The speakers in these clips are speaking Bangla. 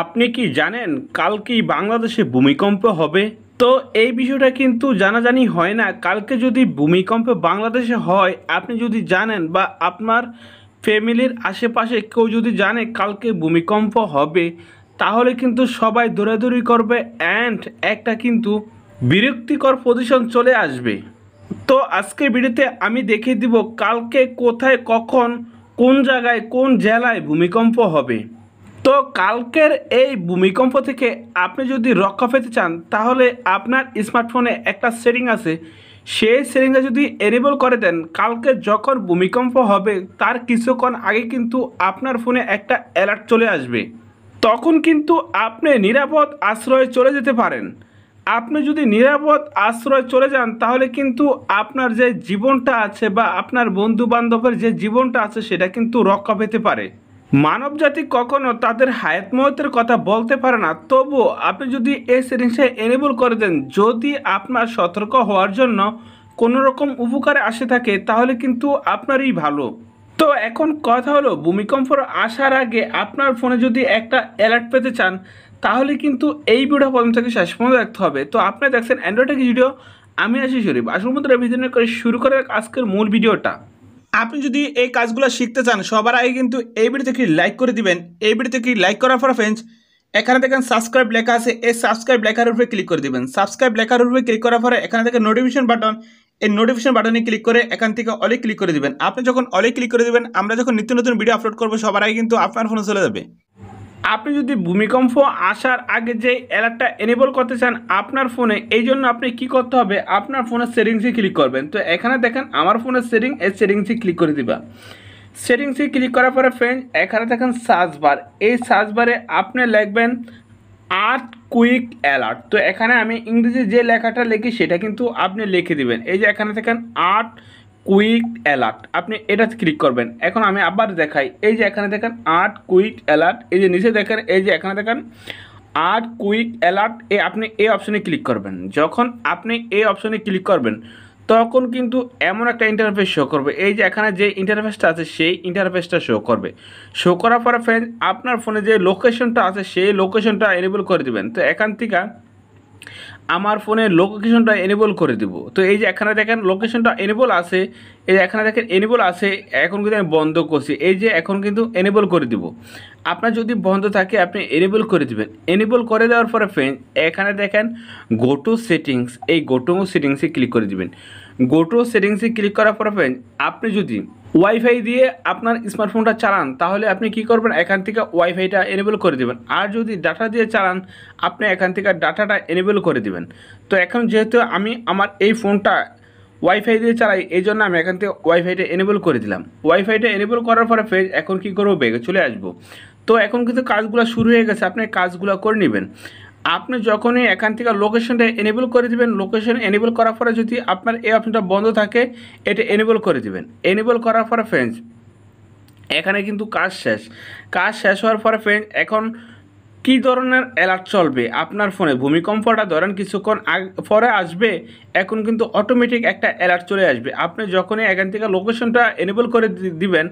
আপনি কি জানেন কালকেই বাংলাদেশে ভূমিকম্প হবে? তো এই বিষয়টা কিন্তু জানাজানি হয় না। কালকে যদি ভূমিকম্প বাংলাদেশে হয়, আপনি যদি জানেন বা আপনার ফ্যামিলির আশেপাশে কেউ যদি জানে কালকে ভূমিকম্প হবে, তাহলে কিন্তু সবাই দৌড়াদৌড়ি করবে অ্যান্ড একটা কিন্তু বিরক্তিকর পজিশন চলে আসবে। তো আজকের ভিডিওতে আমি দেখিয়ে দিব কালকে কোথায়, কখন, কোন জায়গায়, কোন জেলায় ভূমিকম্প হবে। তো কালকের এই ভূমিকম্প থেকে আপনি যদি রক্ষা পেতে চান, তাহলে আপনার স্মার্টফোনে একটা সেটিং আছে, সেই সেটিংটা যদি এনেবল করে দেন, কালকে যখন ভূমিকম্প হবে তার কিছুক্ষণ আগে কিন্তু আপনার ফোনে একটা অ্যালার্ট চলে আসবে। তখন কিন্তু আপনি নিরাপদ আশ্রয়ে চলে যেতে পারেন। আপনি যদি নিরাপদ আশ্রয়ে চলে যান, তাহলে কিন্তু আপনার যে জীবনটা আছে বা আপনার বন্ধু বান্ধবের যে জীবনটা আছে সেটা কিন্তু রক্ষা পেতে পারে। মানবজাতি কখনো তাদের হায়াত মওতের কথা বলতে পারে না, তবুও আপনি যদি এই সেটিংসটা এনেবল করে দেন, যদি আপনার সতর্ক হওয়ার জন্য কোনো রকম উপকারে আসে থাকে, তাহলে কিন্তু আপনারই ভালো। তো এখন কথা হলো, ভূমিকম্প আসার আগে আপনার ফোনে যদি একটা অ্যালার্ট পেতে চান, তাহলে কিন্তু এই ভিডিও প্রথম থেকে শেষ পর্যন্ত দেখতে হবে। তো আপনি দেখছেন অ্যান্ড্রয়েড ভিডিও, আমি আছি শরীফ। আসল মতো ভিডিও করে শুরু করে আজকের মূল ভিডিওটা। আপনি যদি এই কাজগুলো শিখতে চান, সবার আগে কিন্তু এই ভিডিওতে কি লাইক করে দিবেন। এই ভিডিওতে কি লাইক করার পর ফ্রেন্ডস, এখানে দেখেন সাবস্ক্রাইব লেখা আছে, এই সাবস্ক্রাইব লেখার উপরে ক্লিক করে দিবেন। সাবস্ক্রাইব লেখার উপরে ক্লিক করার পরে এখানে দেখেন নোটিফিকেশন বাটন, এই নোটিফিকেশন বাটনে ক্লিক করে এখান থেকে অলে ক্লিক করে দিবেন। আপনি যখন অলে ক্লিক করে দিবেন, আমরা যখন নিত্য নতুন ভিডিও আপলোড করবো সবার আগে কিন্তু আপনার ফোনে চলে যাবে। আপনি যদি ভূমিকম্প আসার আগে যে অ্যালার্টটা এনেবল করতে চান আপনার ফোনে, এই জন্য আপনি কি করতে হবে, আপনার ফোনের সেটিংসে ক্লিক করবেন। তো এখানে দেখেন আমার ফোনের সেটিং, এই সেটিংসে ক্লিক করে দিবা। সেটিংসে ক্লিক করার পরে ফ্রেন্ড এখানে দেখেন সার্চ বার, এই সার্চ বারে আপনি লিখবেন আর্থ কুইক অ্যালার্ট। তো এখানে আমি ইংরেজি যে লেখাটা লিখি সেটা কিন্তু আপনি লিখে দিবেন। এই যে এখানে দেখেন আর্থ কুইক অ্যালার্ট, আপনি এটা ক্লিক করবেন। এখন আমি আবার দেখাই, এই যে এখানে দেখেন আর্থ কুইক অ্যালার্ট, এই যে নিচে দেখেন, এই যে এখানে দেখেন আর্থ কুইক অ্যালার্ট, আপনি এই অপশনে ক্লিক করবেন। যখন আপনি এই অপশনে ক্লিক করবেন, তখন কিন্তু এমন একটা ইন্টারফেস শো করবে। এই যে এখানে যে ইন্টারফেসটা আছে সেই ইন্টারফেসটা শো করবে। শো করার পরে ফ্রেন্ড আপনার ফোনে যে লোকেশনটা আছে সেই লোকেশনটা এনেবল করে দিবেন। তো এখান থেকে আমার ফোনে লোকেশনটা এনেবল করে দিব। তো এই যে এখানে দেখেন লোকেশনটা এনেবল আছে, এই যে এখানে দেখেন এনেবল আছে। এখন কিন্তু আমি বন্ধ করছি, এই যে এখন কিন্তু এনেবল করে দিব। আপনার যদি বন্ধ থাকে আপনি এনেবল করে দিবেন। এনেবল করে দেওয়ার পরে ফ্রেন্ড এখানে দেখেন গো টু সেটিংস, এই গো টু সেটিংসে ক্লিক করে দিবেন। গো টু সেটিংসে ক্লিক করার পরে ফ্রেন্ড আপনি যদি ওয়াইফাই দিয়ে আপনার স্মার্টফোনটা চালান, তাহলে আপনি কি করবেন, এখান থেকে ওয়াইফাইটা এনেবল করে দেবেন। আর যদি ডাটা দিয়ে চালান, আপনি এখান থেকে ডাটাটা এনেবল করে দিবেন। তো এখন যেহেতু আমি আমার এই ফোনটা ওয়াইফাই দিয়ে চালাই, এই জন্য আমি এখান থেকে ওয়াইফাইটা এনেবল করে দিলাম। ওয়াইফাইটা এনেবল করার পরে ফেজ এখন কী করবো, বেগে চলে আসবো। তো এখন কিন্তু কাজগুলো শুরু হয়ে গেছে, আপনি কাজগুলো করে নেবেন। আপনি যখনই এখান থেকে লোকেশনটা এনেবল করে দিবেন, লোকেশন এনেবল করার পরে যদি আপনার এই অপশনটা বন্ধ থাকে, এটা এনেবল করে দিবেন। এনেবল করার পরে ফ্রেন্ডস এখানে কিন্তু কাজ শেষ। কাজ শেষ হওয়ার পরে ফ্রেন্ড এখন কী ধরনের অ্যালার্ট চলবে আপনার ফোনে, ভূমিকম্পটা ধরেন কিছুক্ষণ পরে আসবে, এখন কিন্তু অটোমেটিক একটা অ্যালার্ট চলে আসবে। আপনি যখনই এখান থেকে লোকেশনটা এনেবল করে দিবেন,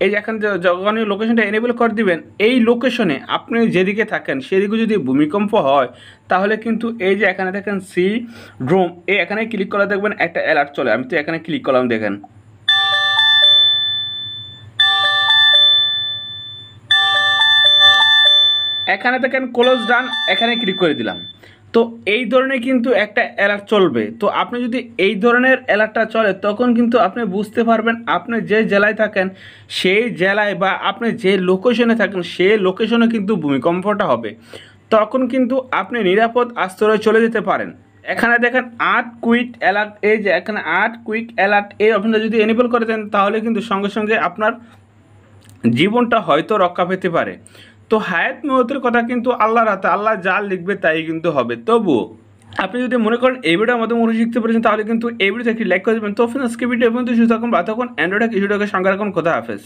এই যে এখন যখনই লোকেশনটা এনেবল করে দিবেন, এই লোকেশনে আপনি যেদিকে থাকেন সেদিকে যদি ভূমিকম্প হয়, তাহলে কিন্তু এই যে এখানে দেখেন সি ড্রোম, এই এখানে ক্লিক করে দেখবেন একটা অ্যালার্ট চলে। আমি তো এখানে ক্লিক করলাম, দেখেন এখানে দেখেন ক্লোজ ডান, এখানে ক্লিক করে দিলাম। তো এই ধরনের কিন্তু একটা অ্যালার্ট চলবে। তো আপনি যদি এই ধরনের অ্যালার্টটা চলে, তখন কিন্তু আপনি বুঝতে পারবেন আপনি যে জেলায় থাকেন সেই জেলায় বা আপনি যে লোকেশনে থাকেন সেই লোকেশনে কিন্তু ভূমিকম্পটা হবে। তখন কিন্তু আপনি নিরাপদ আশ্রয়ে চলে যেতে পারেন। এখানে দেখেন আর্থ কুইক অ্যালার্ট, এই যে এখানে আর্থ কুইক অ্যালার্ট, এই অপশনটা যদি এনেবল করে দেন, তাহলে কিন্তু সঙ্গে সঙ্গে আপনার জীবনটা হয়তো রক্ষা পেতে পারে। তো হায়াত মওতের কথা কিন্তু আল্লাহর হাতে, আল্লাহ যা লিখবে তাই কিন্তু হবে। তবুও আপনি যদি মনে করেন এই ভিডিওর মাধ্যমে মনে শিখতে পেরেছেন, তাহলে কিন্তু এই ভিডিওতে একটি লাইক করে দেবেন। তো ফ্রেন্ডস আজকে ভিডিও পর্যন্ত সুস্থ থাকুন, ভালো থাকুন, অ্যান্ড্রয়েড ইস্যুটাকে সঙ্গে রাখুন। খোদা হাফেজ।